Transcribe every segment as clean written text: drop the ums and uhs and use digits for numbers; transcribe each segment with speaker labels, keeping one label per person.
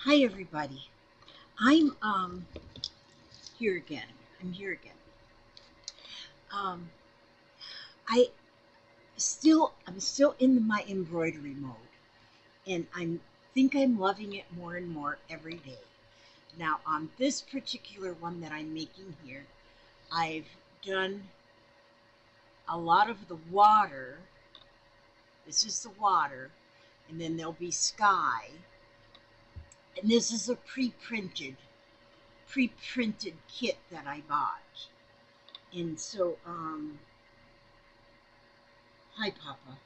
Speaker 1: Hi everybody. I'm here again. I'm here again. Um I I'm still in my embroidery mode, and I'm loving it more and more every day. Now on this particular one that I'm making here, I've done a lot of the water. This is the water, and then there'll be sky. And this is a pre-printed kit that I bought. And so hi Papa.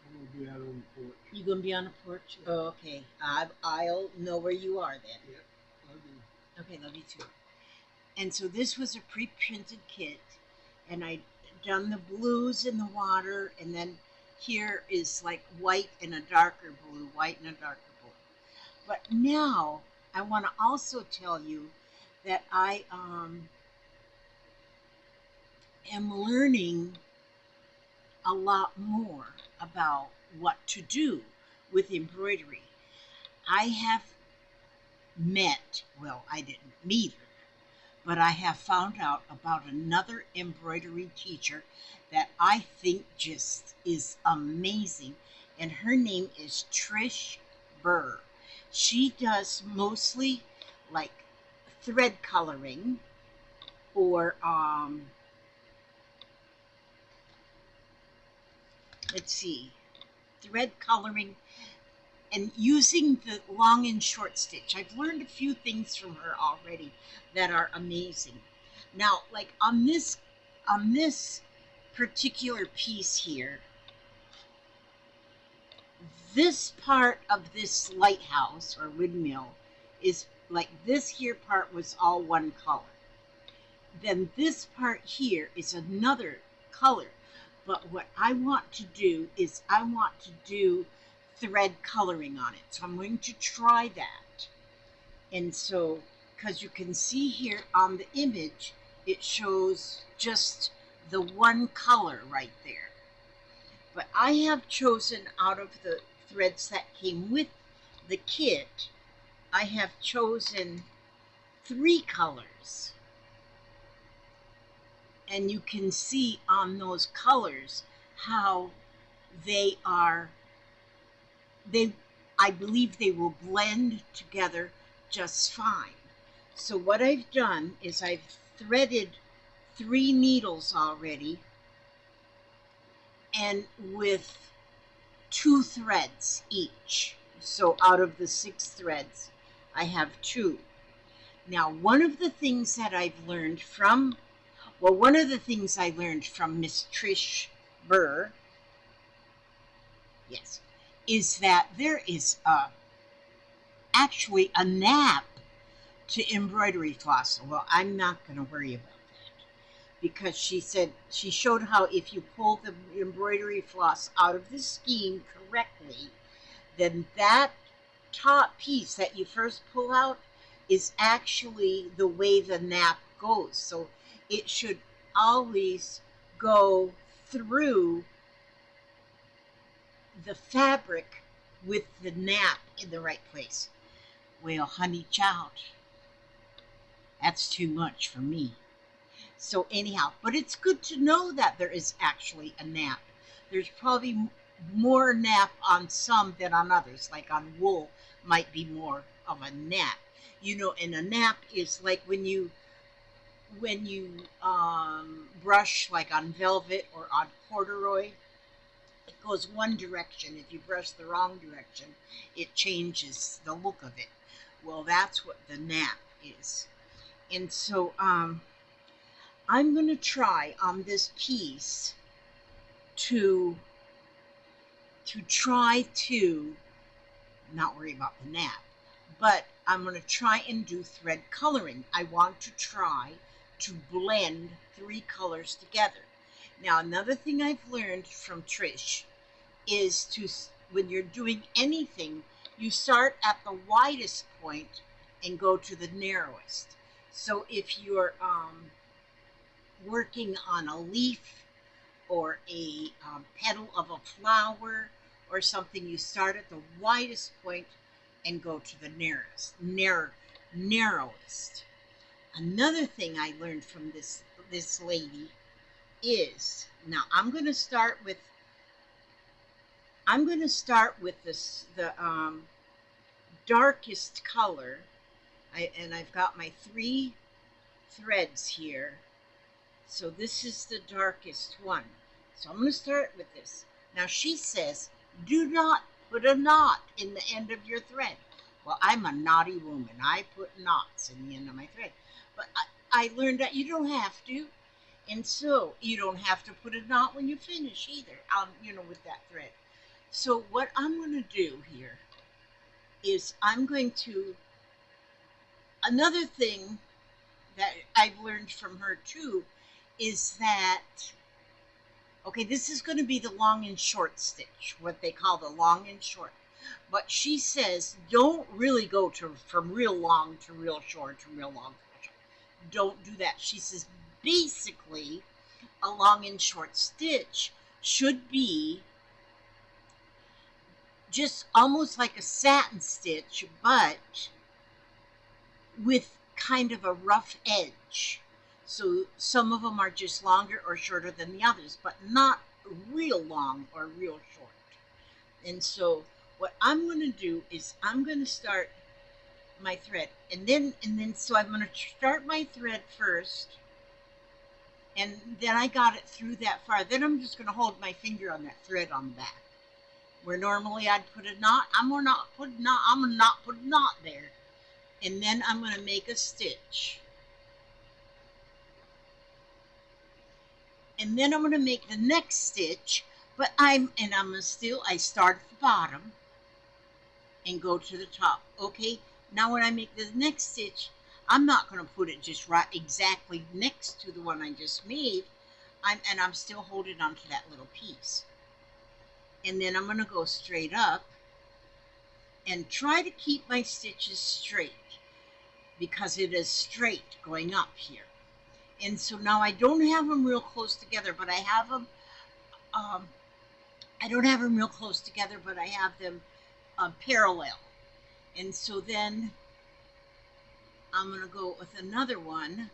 Speaker 2: I'm gonna be out on the porch.
Speaker 1: You gonna be on the porch?
Speaker 2: Yeah.
Speaker 1: Oh, okay. I'll know where you are then.
Speaker 2: Yep, I do.
Speaker 1: Okay, love you too. And so this was a pre-printed kit, and I done the blues in the water, and then here is like white and a darker blue, white and a darker blue. But now I want to also tell you that I am learning a lot more about what to do with embroidery. I have I didn't meet her, but I have found out about another embroidery teacher that I think just is amazing. And her name is Trish Burr. She does mostly like thread coloring or let's see, thread coloring and using the long and short stitch. I've learned a few things from her already that are amazing. Now, like on this particular piece here, this part of this lighthouse or windmill is like this here part was all one color. Then this part here is another color. But what I want to do is I want to do thread coloring on it. So I'm going to try that. And so, because you can see here on the image, it shows just the one color right there. But I have chosen out of the threads that came with the kit, I have chosen 3 colors. And you can see on those colors how they are, they, I believe they will blend together just fine. So what I've done is I've threaded 3 needles already, and with 2 threads each. So out of the 6 threads, I have 2. Now, one of the things that I've learned from, one of the things I learned from Miss Trish Burr, yes, is that there is actually a nap to embroidery floss. Well, I'm not going to worry about that because she showed how if you pull the embroidery floss out of the skein correctly, then that top piece that you first pull out is actually the way the nap goes. So it should always go through the fabric with the nap in the right place. Well, honey child, that's too much for me. So anyhow, but it's good to know that there is actually a nap. There's probably more nap on some than on others. Like on wool, might be more of a nap. And a nap is like when you brush like on velvet or on corduroy. It goes one direction. If you brush the wrong direction, it changes the look of it. Well, that's what the nap is. And so I'm going to try on this piece to try to not worry about the nap, but I'm going to try and do thread coloring. I want to try to blend 3 colors together. Now, another thing I've learned from Trish is when you're doing anything, you start at the widest point and go to the narrowest. So if you're working on a leaf or a petal of a flower or something, you start at the widest point and go to the narrowest. Another thing I learned from this lady is, now I'm going to start with the darkest color. And I've got my 3 threads here. So this is the darkest one. So I'm going to start with this. Now she says, do not put a knot in the end of your thread. Well, I'm a naughty woman. I put knots in the end of my thread. But I learned that you don't have to. And so you don't have to put a knot when you finish either, with that thread. So what I'm going to do here is another thing that I've learned from her too is that, okay, this is going to be the long and short stitch, what they call the long and short. But she says don't really go from real long to real short to real long to real short. Don't do that. She says basically a long and short stitch should be just almost like a satin stitch, but with kind of a rough edge. So some of them are just longer or shorter than the others, but not real long or real short. And so what I'm going to do is I'm going to start my thread, and then so I'm going to start my thread first, and then I got it through that far. Then I'm just going to hold my finger on that thread on the back. Where normally I'd put a knot, I'm going to not put a knot there. And then I'm going to make a stitch. And then I'm going to make the next stitch, but I start at the bottom and go to the top. Okay, now when I make the next stitch, I'm not going to put it just right exactly next to the one I just made. I'm still holding on to that little piece. And then I'm going to go straight up and try to keep my stitches straight because it is straight going up here. And so now I don't have them real close together, but I have them, I don't have them real close together, but I have them parallel. And so then I'm going to go with another one.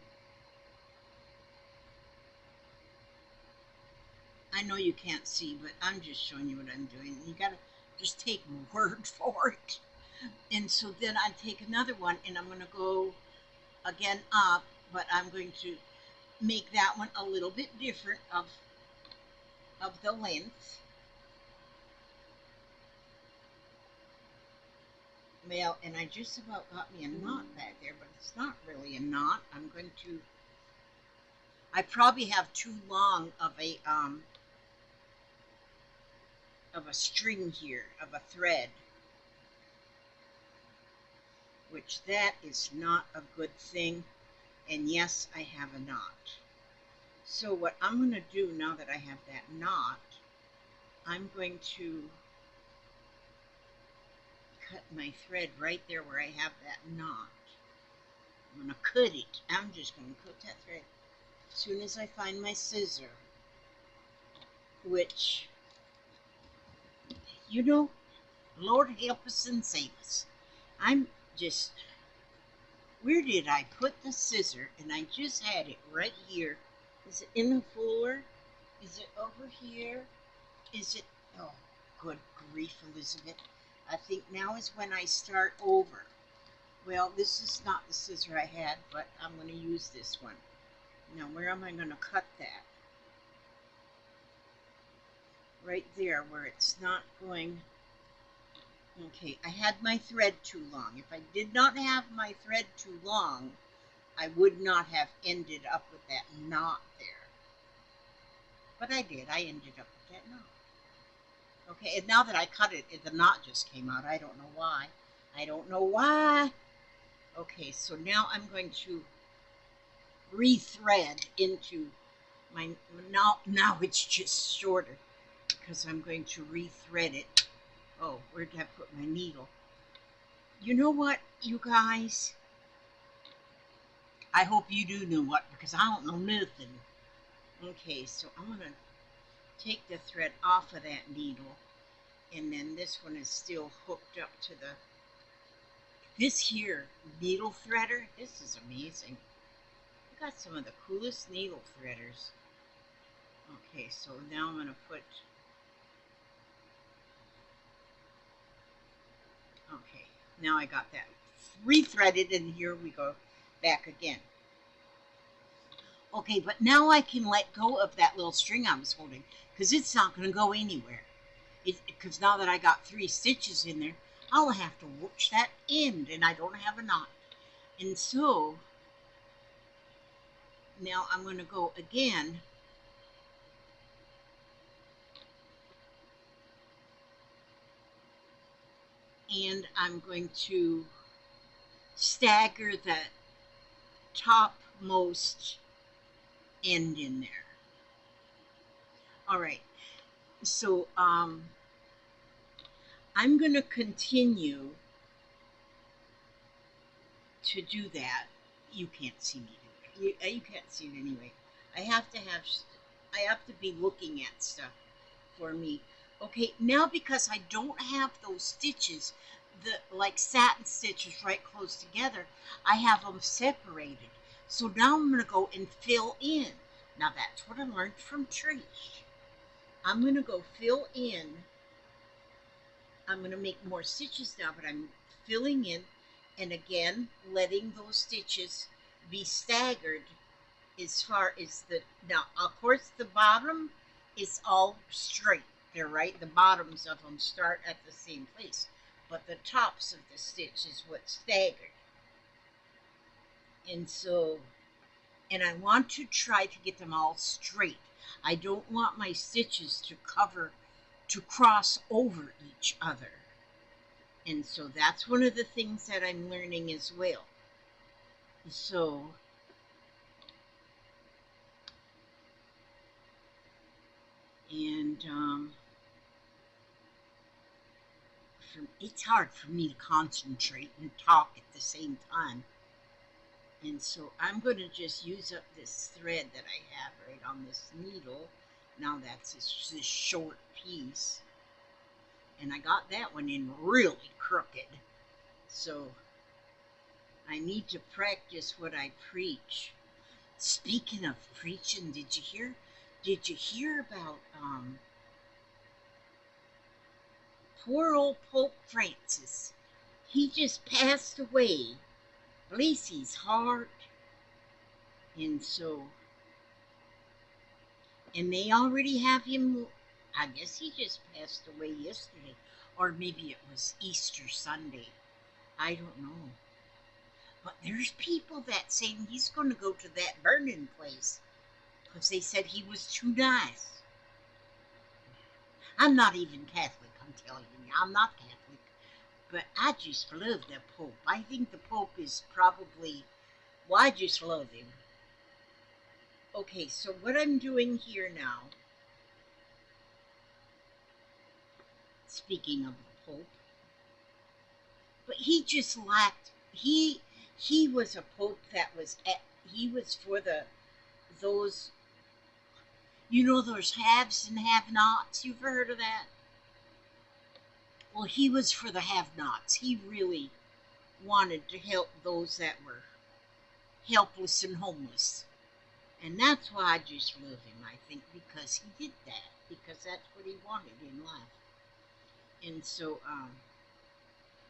Speaker 1: I know you can't see, but I'm just showing you what I'm doing. You got to just take my word for it. And so then I take another one, and I'm going to go again up, but I'm going to make that one a little bit different of the length. Well, and I just about got me a knot back there, but it's not really a knot. I probably have too long of a string here, of a thread, which that is not a good thing. And yes, I have a knot. So what I'm going to do now that I have that knot, I'm going to cut my thread right there where I have that knot. I'm going to cut it. I'm just going to cut that thread as soon as I find my scissor, which, Lord help us and save us. Where did I put the scissor? And I just had it right here. Is it in the floor? Is it over here? Is it, oh, good grief, Elizabeth. I think now is when I start over. Well, this is not the scissor I had, but I'm going to use this one. Now, where am I going to cut that? Right there, where it's not going. Okay, I had my thread too long. If I did not have my thread too long, I would not have ended up with that knot there. But I did. I ended up with that knot. Okay, and now that I cut it, the knot just came out. I don't know why. I don't know why. Okay, so now I'm going to rethread into my, now it's just shorter because I'm going to rethread it. Oh, where did I put my needle? You know what, you guys? I hope you do know what, because I don't know nothing. Okay, so I'm going to take the thread off of that needle, and then this one is still hooked up to the This here needle threader, this is amazing. I got some of the coolest needle threaders. Okay, so now I'm going to put, okay, now I got that rethreaded, and here we go back again. Okay, but now I can let go of that little string I was holding because it's not going to go anywhere. Because now that I got 3 stitches in there, I'll have to watch that end, and I don't have a knot. And so now I'm going to go again. And I'm going to stagger the topmost end in there. All right, so I'm going to continue to do that. You can't see me do it. You can't see it anyway. I have to be looking at stuff for me. Okay, now because I don't have those stitches, the like satin stitches right close together, I have them separated. So now I'm going to go and fill in. Now that's what I learned from Trish. I'm going to go fill in. I'm going to make more stitches now, but I'm filling in, and again letting those stitches be staggered as far as the, now of course the bottom is all straight. They're right, the bottoms of them start at the same place, but the tops of the stitch is what's staggered. And so, and I want to try to get them all straight. I don't want my stitches to cross over each other. And so that's one of the things that I'm learning as well. So and it's hard for me to concentrate and talk at the same time. And so I'm going to just use up this thread that I have right on this needle. Now that's this short piece. And I got that one in really crooked. So I need to practice what I preach. Speaking of preaching, did you hear about poor old Pope Francis? He just passed away. Bless his heart. And so, and they already have him, I guess he just passed away yesterday, or maybe it was Easter Sunday. I don't know. But there's people that saying he's going to go to that burning place because they said he was too nice. I'm not even Catholic, I'm telling you. I'm not Catholic. But I just love the Pope. I think the Pope is probably, well, I just love him. Okay, so what I'm doing here now, speaking of the Pope, but he just lacked, he was a Pope that was, he was for those, you know, those haves and have-nots. You've heard of that? Well, he was for the have-nots. He really wanted to help those that were helpless and homeless. And that's why I just love him, I think, because he did that. Because that's what he wanted in life. And so,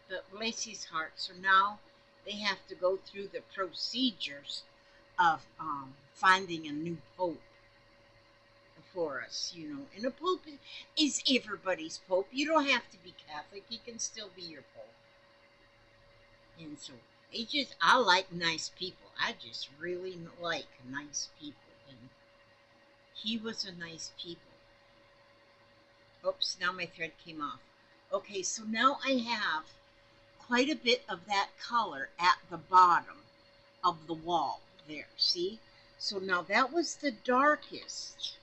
Speaker 1: but bless his heart. So now they have to go through the procedures of finding a new pope for us, you know. And a pope is everybody's pope. You don't have to be Catholic. He can still be your pope. And so, I like nice people. I just really like nice people. And he was a nice people. Oops, now my thread came off. Okay, so now I have quite a bit of that color at the bottom of the wall there, see? So now that was the darkest.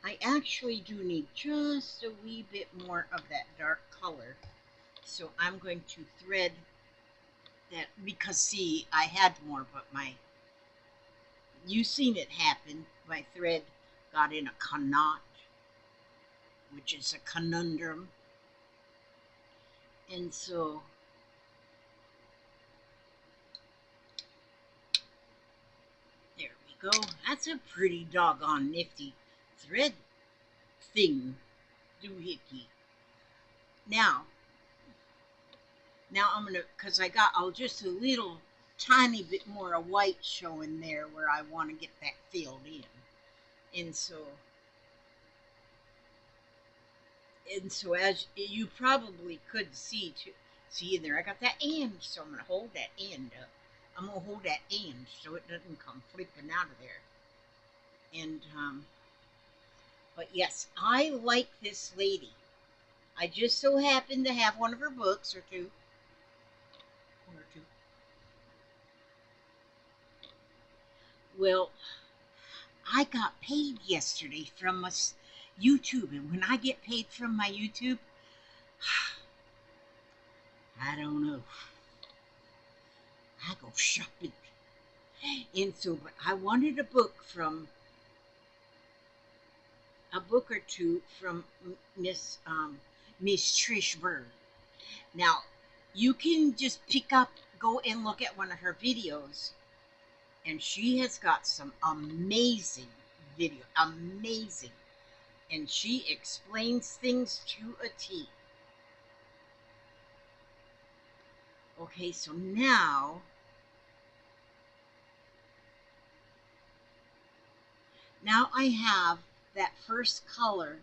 Speaker 1: I actually do need just a wee bit more of that dark color. So I'm going to thread that, because see, I had more, but you seen it happen. My thread got in a knot, which is a conundrum. And so go. That's a pretty doggone nifty thread thing, doohickey. Now, I'm gonna, cause I'll just a little tiny bit more of white showing there where I want to get that filled in, and so as you probably could see too, see in there, I got that end, so I'm gonna hold that end up. I'm gonna hold that end so it doesn't come flipping out of there, and but yes, I like this lady. I just so happen to have one of her books or two. One or two. Well, I got paid yesterday from us YouTube, and when I get paid from my YouTube, I don't know. I go shopping, and so but I wanted a book or two from Miss Trish Bird. Now, you can just go and look at one of her videos, and she has got some amazing amazing, and she explains things to a T. Okay, so now I have that first color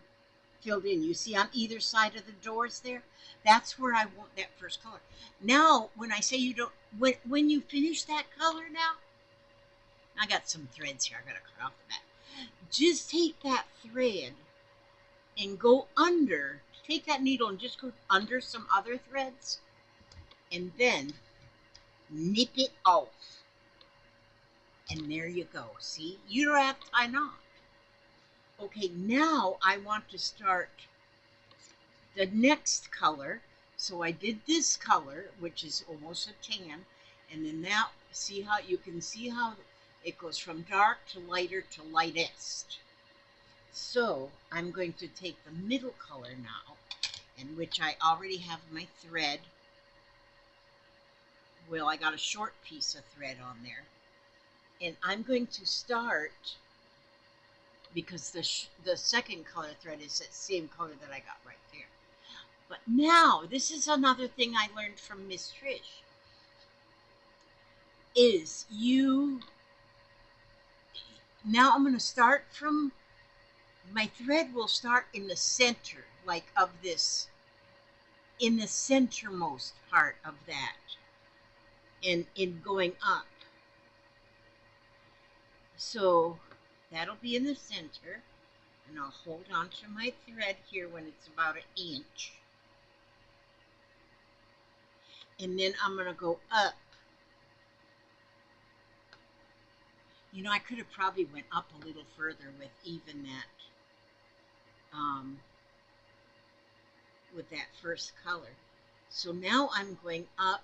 Speaker 1: filled in. You see on either side of the doors there? That's where I want that first color. Now, when I say you don't, when you finish that color now, I got some threads here I gotta cut off the back. Just take that thread and go under, take that needle and just go under some other threads and then nip it off. And there you go. See, you don't have to tie knot. Okay, now I want to start the next color. So I did this color, which is almost a tan, and then now see how you can see how it goes from dark to lighter to lightest. So I'm going to take the middle color now, in which I already have my thread. Well, I got a short piece of thread on there, and I'm going to start, because the second color thread is that same color that I got right there. But now, this is another thing I learned from Miss Trish, is now I'm going to start from, my thread will start in the center, like of this, in the centermost part of that, and in going up. So that'll be in the center, and I'll hold on to my thread here when it's about 1 inch. And then I'm going to go up. You know, I could have probably went up a little further with even that, with that first color. So now I'm going up.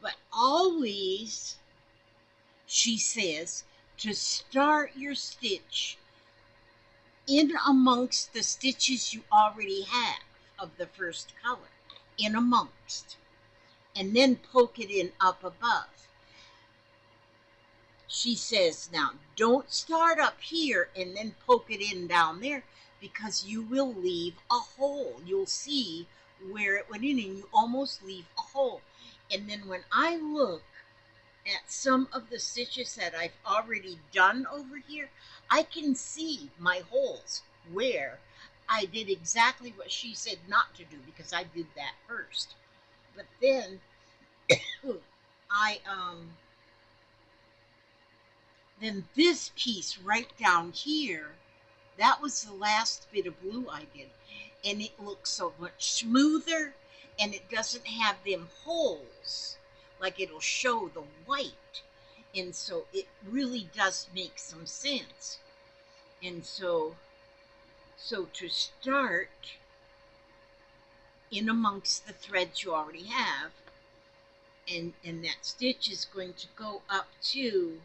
Speaker 1: But always, she says, to start your stitch in amongst the stitches you already have of the first color, in amongst, and then poke it in up above. She says, now don't start up here and then poke it in down there, because you will leave a hole. You'll see where it went in and you almost leave a hole. And then when I look at some of the stitches that I've already done over here, I can see my holes where I did exactly what she said not to do, because I did that first. But then then this piece right down here, that was the last bit of blue I did, and it looks so much smoother, and it doesn't have them holes, like it'll show the white, and so it really does make some sense. And so to start in amongst the threads you already have, and that stitch is going to go up to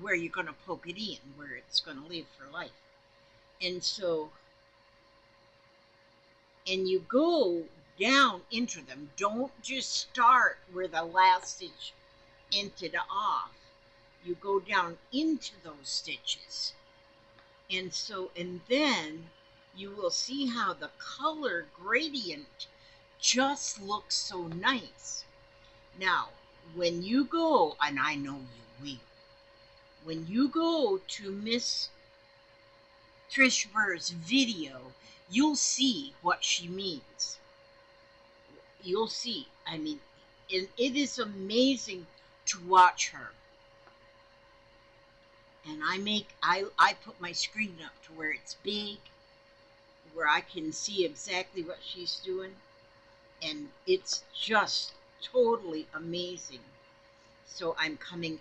Speaker 1: where you're going to poke it in, where it's going to live for life. And so and you go down into them. Don't just start where the last stitch ended off. You go down into those stitches. And then you will see how the color gradient just looks so nice. Now, when you go, and I know you will, when you go to Miss Trish Burr's video, you'll see what she means. You'll see. I mean, it is amazing to watch her. And I put my screen up to where it's big, where I can see exactly what she's doing, and it's just totally amazing. So I'm coming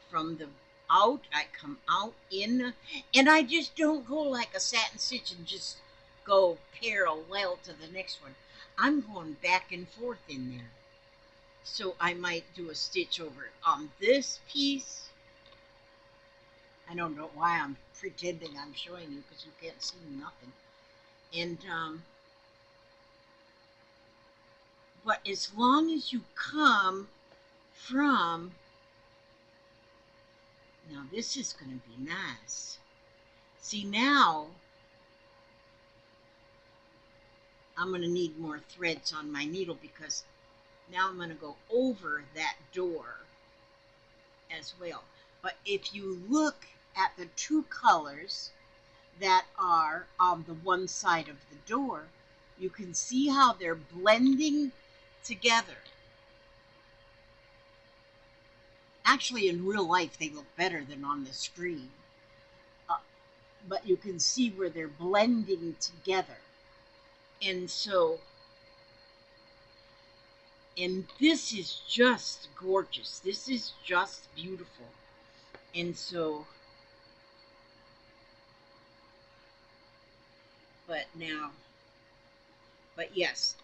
Speaker 1: from the out, I come out in, and I just don't go like a satin stitch and just go parallel to the next one. I'm going back and forth in there. So I might do a stitch over on this piece. I don't know why I'm pretending I'm showing you because you can't see nothing. And but as long as you come from, now this is going to be nice. See, now I'm going to need more threads on my needle because now I'm going to go over that door as well. But if you look at the two colors that are on the one side of the door, you can see how they're blending together. Actually, in real life, they look better than on the screen. But you can see where they're blending together. And so, and this is just gorgeous. This is just beautiful. And so, but yes,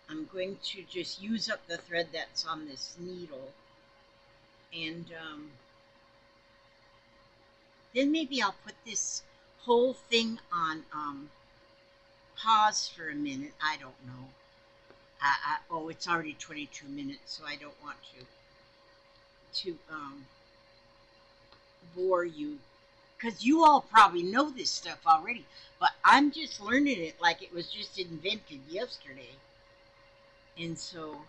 Speaker 1: I'm going to just use up the thread that's on this needle, and then maybe I'll put this whole thing on pause for a minute. I don't know. Oh, it's already 22 minutes, so I don't want to bore you, because you all probably know this stuff already, but I'm just learning it like it was just invented yesterday. And so,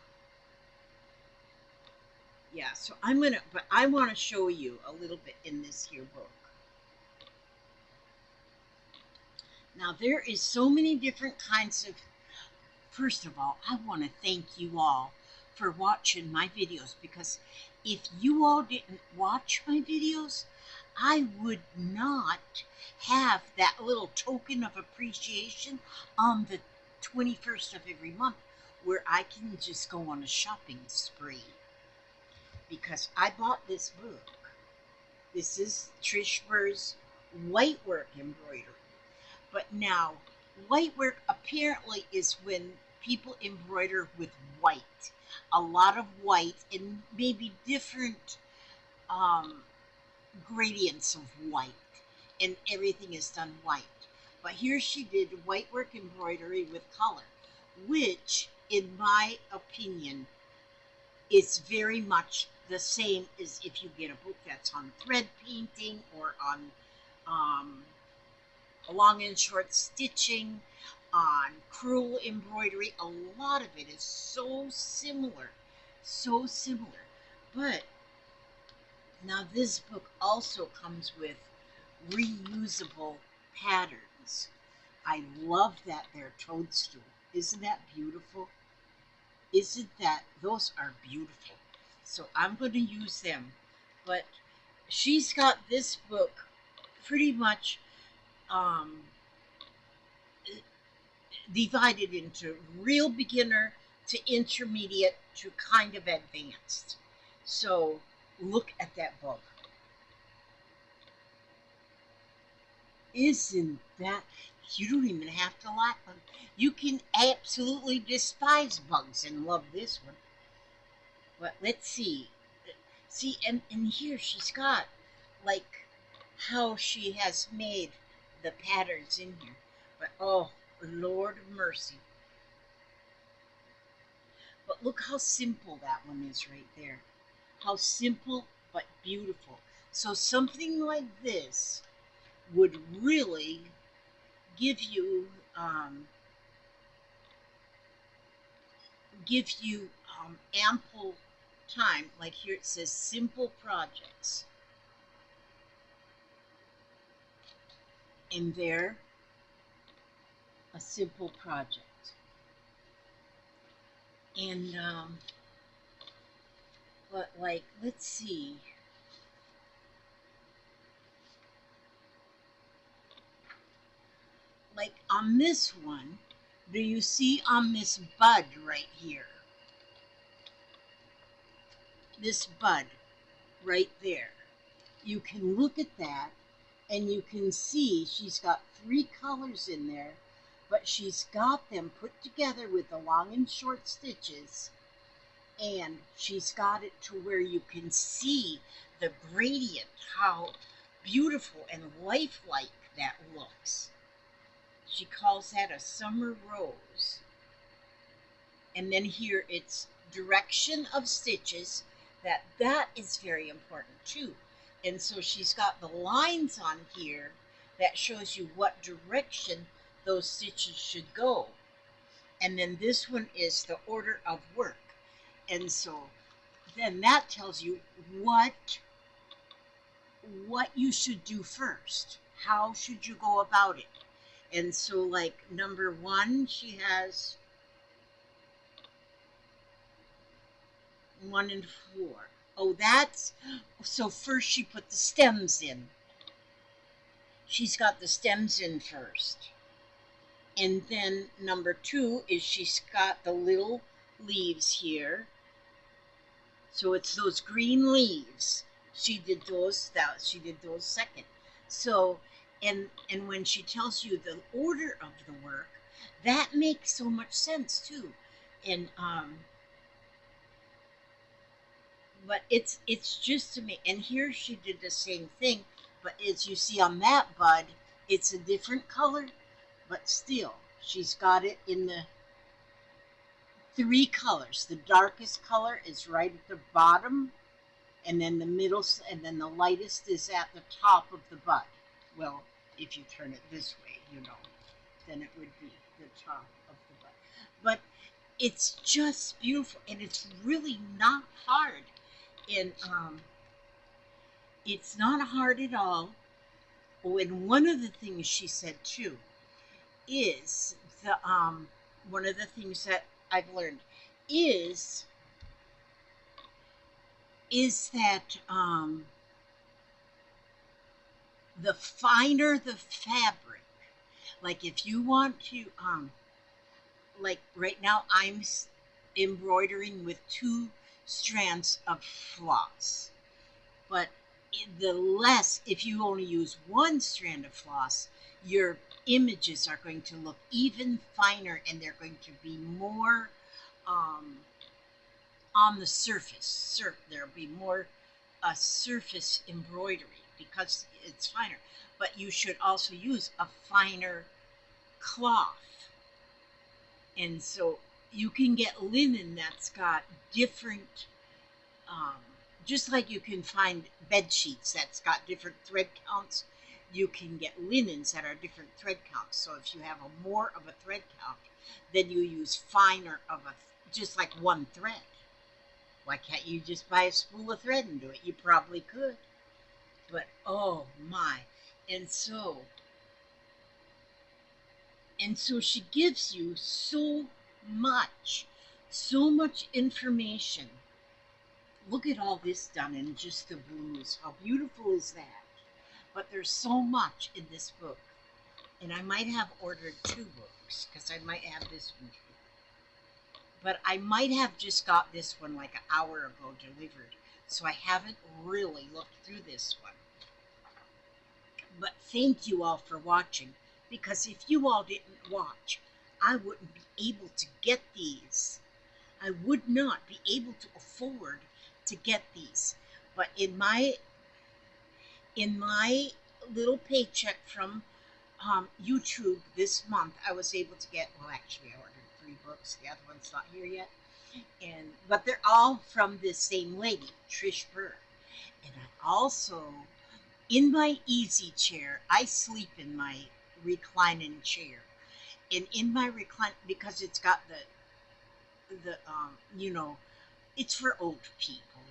Speaker 1: yeah, so but I want to show you a little bit in this here book. Now, there is so many different kinds of, first of all, I want to thank you all for watching my videos, because if you all didn't watch my videos, I would not have that little token of appreciation on the 21st of every month where I can just go on a shopping spree. Because I bought this book. This is Trish Burr's whitework embroidery. But now, whitework apparently is when people embroider with white. A lot of white and maybe different gradients of white. And everything is done white. But here she did whitework embroidery with color, which, in my opinion, is very much the same as if you get a book that's on thread painting or on long and short stitching, on crewel embroidery. A lot of it is so similar, so similar. But now this book also comes with reusable patterns. I love that their toadstool. Isn't that beautiful? Isn't that, those are beautiful. So I'm going to use them. But she's got this book pretty much divided into real beginner to intermediate to kind of advanced. So look at that book. Isn't that, you don't even have to like them. You can absolutely despise bugs and love this one. But let's see. See, and here she's got like how she has made the patterns in here. But oh, Lord of mercy. But look how simple that one is right there. How simple but beautiful. So something like this would really give you ample time. Like here it says simple projects. And there, a simple project. And but like, let's see. Like on this one, do you see on this bud right here? This bud right there. You can look at that and you can see she's got 3 colors in there, but she's got them put together with the long and short stitches, and she's got it to where you can see the gradient, how beautiful and lifelike that looks. She calls that a summer rose. And then here it's direction of stitches. That is very important too. And so she's got the lines on here that shows you what direction those stitches should go. And then this one is the order of work. And so then that tells you what you should do first. How should you go about it? And so like number 1, she has 1 and 4. Oh, that's, so first she put the stems in. She's got the stems in first. And then number 2 is she's got the little leaves here. So it's those green leaves. She did those second. So, and when she tells you the order of the work, that makes so much sense too. And but it's just to me. And here she did the same thing, but as you see on that bud, it's a different color, but still she's got it in the 3 colors. The darkest color is right at the bottom, and then the middle, and then the lightest is at the top of the bud. Well, if you turn it this way, you know, then it would be the top of the bud. But it's just beautiful, and it's really not hard. And it's not hard at all. Oh, and one of the things she said too is the one of the things that I've learned is that the finer the fabric, like if you want to like right now I'm embroidering with 2 strands of floss, but the less, if you only use 1 strand of floss, your images are going to look even finer, and they're going to be more on the surface. There'll be more surface embroidery because it's finer. But you should also use a finer cloth. And so you can get linen that's got different, just like you can find bed sheets that's got different thread counts, you can get linens that are different thread counts. So if you have more of a thread count, then you use finer of just like 1 thread. Why can't you just buy a spool of thread and do it? You probably could. But oh my. And so she gives you so much information. Look at all this done in just the blues. How beautiful is that? But there's so much in this book. And I might have ordered 2 books, because I might have this one too. But I might have just got this one like an hour ago delivered. So I haven't really looked through this one. But thank you all for watching. Because if you all didn't watch, I wouldn't be able to get these. I would not be able to afford to get these. But in my little paycheck from YouTube this month, I was able to get, well, actually, I ordered 3 books. The other one's not here yet. But they're all from this same lady, Trish Burr. And I also, in my easy chair, I sleep in my reclining chair. And in my recline, because it's got the it's for old people.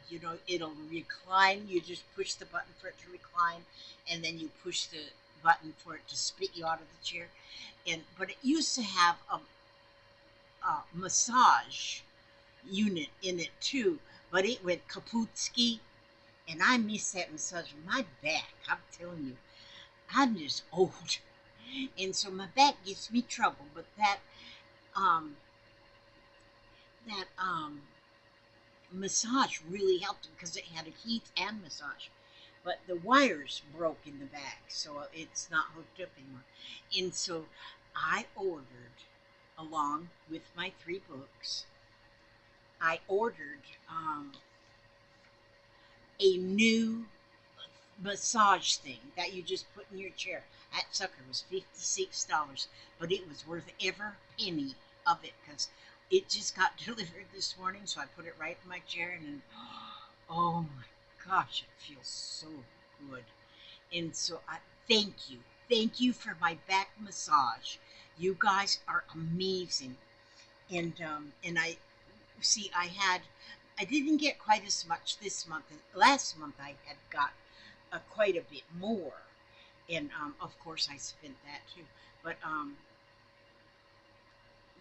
Speaker 1: It'll recline. You just push the button for it to recline, and then you push the button for it to spit you out of the chair. But it used to have a massage unit in it too, but it went kaputski, and I miss that massage. My back, I'm telling you, I'm just old, and so my back gives me trouble. But um that massage really helped because it had a heat and massage. But the wires broke in the back, so it's not hooked up anymore. And so I ordered, along with my 3 books, I ordered a new massage thing that you just put in your chair. That sucker was $56, but it was worth every penny of it because it just got delivered this morning. So I put it right in my chair, and then, oh my gosh, it feels so good. And so I thank you for my back massage. You guys are amazing. And I see I didn't get quite as much this month. Last month I had got quite a bit more, and of course I spent that too. But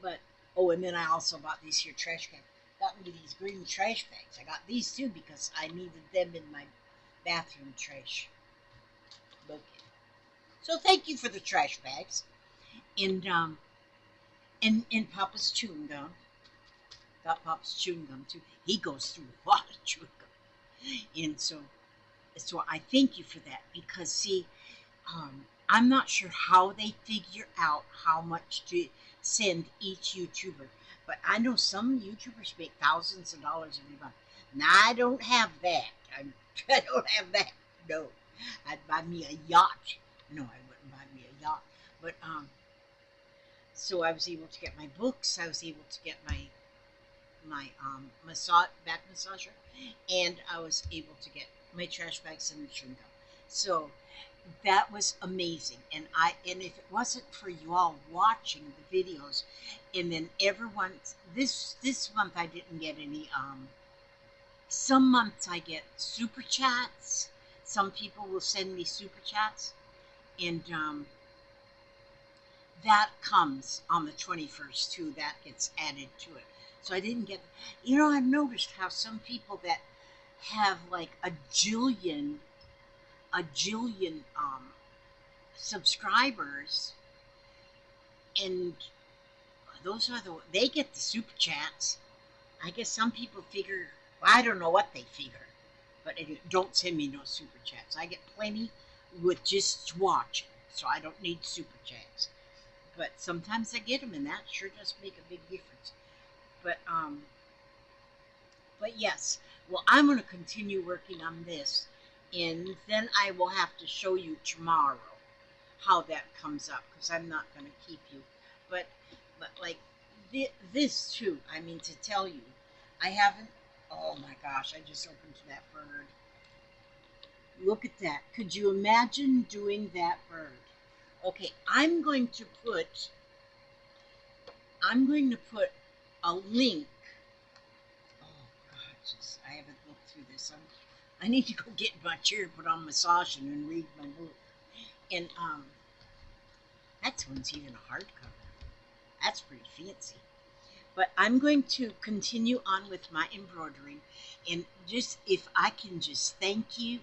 Speaker 1: but oh, and then I also bought these here trash cans. Got me these green trash bags. I got these too because I needed them in my bathroom trash bucket. So thank you for the trash bags, and and Papa's chewing gum. Got Papa's chewing gum too. He goes through a lot of chewing gum, and so I thank you for that because see, I'm not sure how they figure out how much to send each YouTuber, but I know some YouTubers make thousands of dollars every month. Now I don't have that. I don't have that. No, I'd buy me a yacht. No, I wouldn't buy me a yacht. But so I was able to get my books. I was able to get my back massager, and I was able to get my trash bags and the chewing gum. So that was amazing. And if it wasn't for you all watching the videos, and then everyone this month I didn't get any. Some months I get super chats. Some people will send me super chats, and that comes on the 21st too. That gets added to it. So I didn't get. I've noticed how some people that have like a jillion subscribers, and those are they get the super chats. I guess some people figure. Well, I don't know what they figure, but don't send me no super chats. I get plenty with just watching, so I don't need super chats. But sometimes I get them, and that sure does make a big difference. But yes, well, I'm going to continue working on this, and then I will have to show you tomorrow how that comes up because I'm not going to keep you. But like this too. I mean, to tell you, I haven't. Oh my gosh! I just opened that bird. Look at that. Could you imagine doing that bird? Okay, I'm going to put a link. Oh God, I haven't looked through this. I need to go get my chair, put on massaging, and read my book. And that one's even a hardcover. That's pretty fancy. But I'm going to continue on with my embroidery, and just if I can just thank you.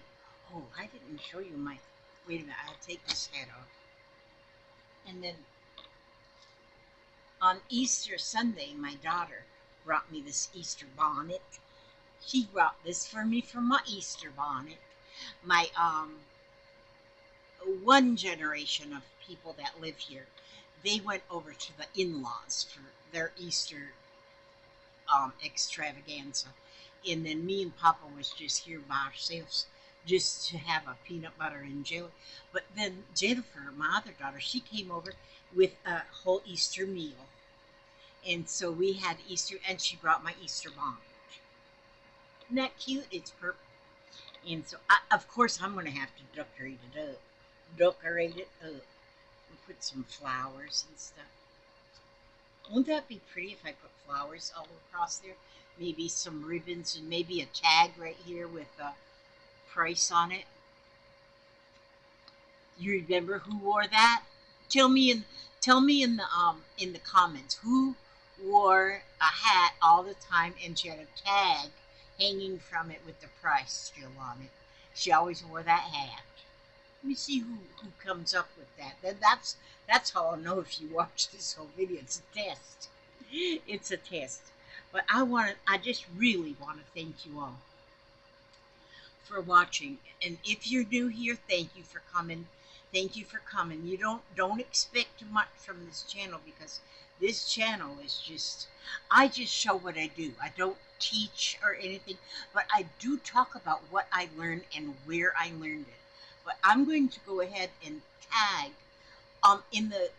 Speaker 1: Oh, I didn't show you my. Wait a minute. I'll take this hat off, and then on Easter Sunday, my daughter brought me this Easter bonnet. She brought this for me for my Easter bonnet. My one generation of people that live here, they went over to the in-laws for their Easter extravaganza, and then me and Papa was just here by ourselves just to have a peanut butter and jelly. But then Jennifer, my other daughter, she came over with a whole Easter meal. And so we had Easter, and she brought my Easter bonnet. Isn't that cute? It's purple. And so, of course, I'm going to have to decorate it up. Decorate it up. And put some flowers and stuff. Won't that be pretty if I put flowers all across there? Maybe some ribbons and maybe a tag right here with a price on it. You remember who wore that? Tell me in in the comments who wore a hat all the time and she had a tag hanging from it with the price still on it. She always wore that hat. Let me see who comes up with that. That's how I'll know if you watch this whole video. It's a test. It's a test. But I just really want to thank you all for watching. And if you're new here, thank you for coming. Thank you for coming. You don't expect much from this channel because this channel is just I just show what I do. I don't teach or anything, but I do talk about what I learned and where I learned it. But I'm going to go ahead and tag in the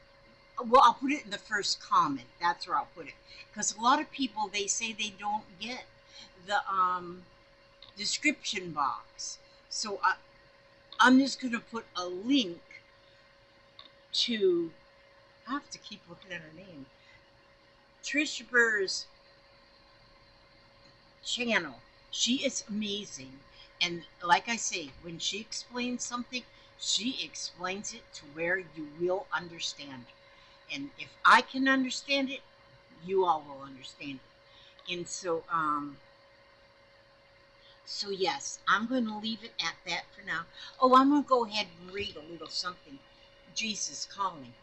Speaker 1: I'll put it in the first comment. That's where I'll put it because a lot of people they say they don't get the description box. So I'm just going to put a link to, I have to keep looking at her name, Trish Burr's channel. She is amazing. And like I say, when she explains something, she explains it to where you will understand. And if I can understand it, you all will understand it. And so, so yes, I'm going to leave it at that for now. Oh, I'm going to go ahead and read a little something. Jesus calling.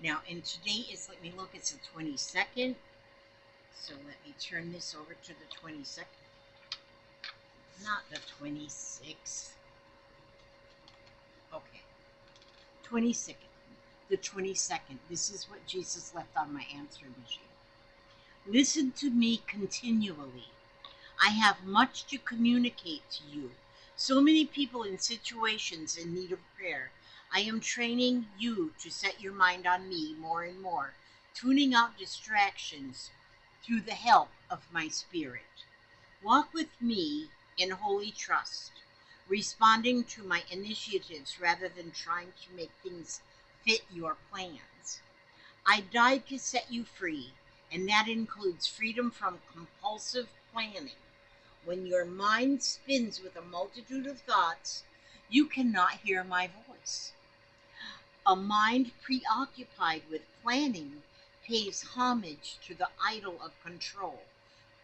Speaker 1: Now, and today is, let me look, it's the 22nd. So let me turn this over to the 22nd. Not the 26th. Okay. 22nd. The 22nd. This is what Jesus left on my answering machine. Listen to me continually. I have much to communicate to you. So many people in situations in need of prayer. I am training you to set your mind on me more and more, tuning out distractions through the help of my Spirit. Walk with me in holy trust, responding to my initiatives rather than trying to make things fit your plans. I died to set you free, and that includes freedom from compulsive planning. When your mind spins with a multitude of thoughts, you cannot hear my voice. A mind preoccupied with planning pays homage to the idol of control.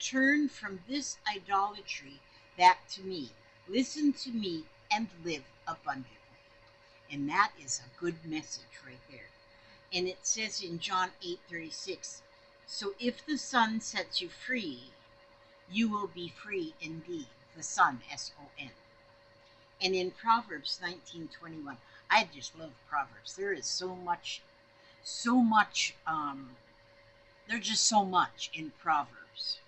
Speaker 1: Turn from this idolatry back to me. Listen to me and live abundantly. And that is a good message right there. And it says in John 8:36, so if the Son sets you free, you will be free indeed. The Son, S-O-N. And in Proverbs 19:21, I just love Proverbs. There is there's just so much in Proverbs.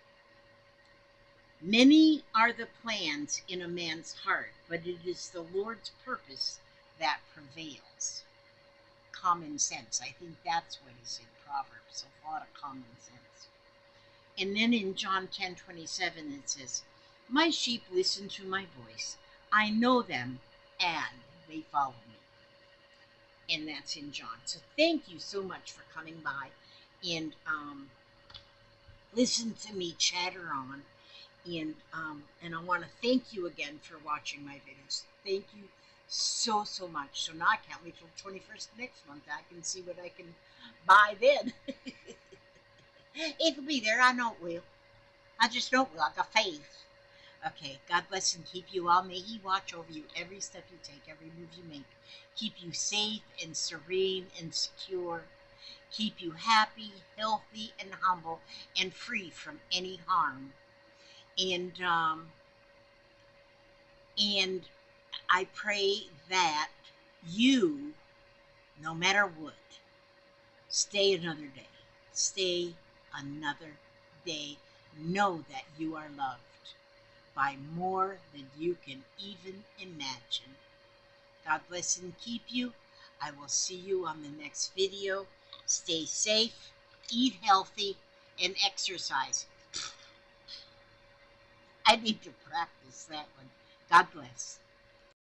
Speaker 1: Many are the plans in a man's heart, but it is the Lord's purpose that prevails. Common sense. I think that's what is in Proverbs. A lot of common sense. And then in John 10:27 it says, my sheep listen to my voice. I know them and they follow me. And that's in John. So thank you so much for coming by and listen to me chatter on. And I want to thank you again for watching my videos. Thank you so much. So now I can't wait till 21st next month. I can see what I can buy then. It'll be there. I know it will. I just don't will. I got faith. Okay. God bless and keep you all. May He watch over you every step you take, every move you make. Keep you safe and serene and secure. Keep you happy, healthy, and humble, and free from any harm. And I pray that you, no matter what, stay another day. Stay another day. Know that you are loved. by more than you can even imagine. God bless and keep you. I will see you on the next video. Stay safe, eat healthy, and exercise. I need to practice that one. God bless.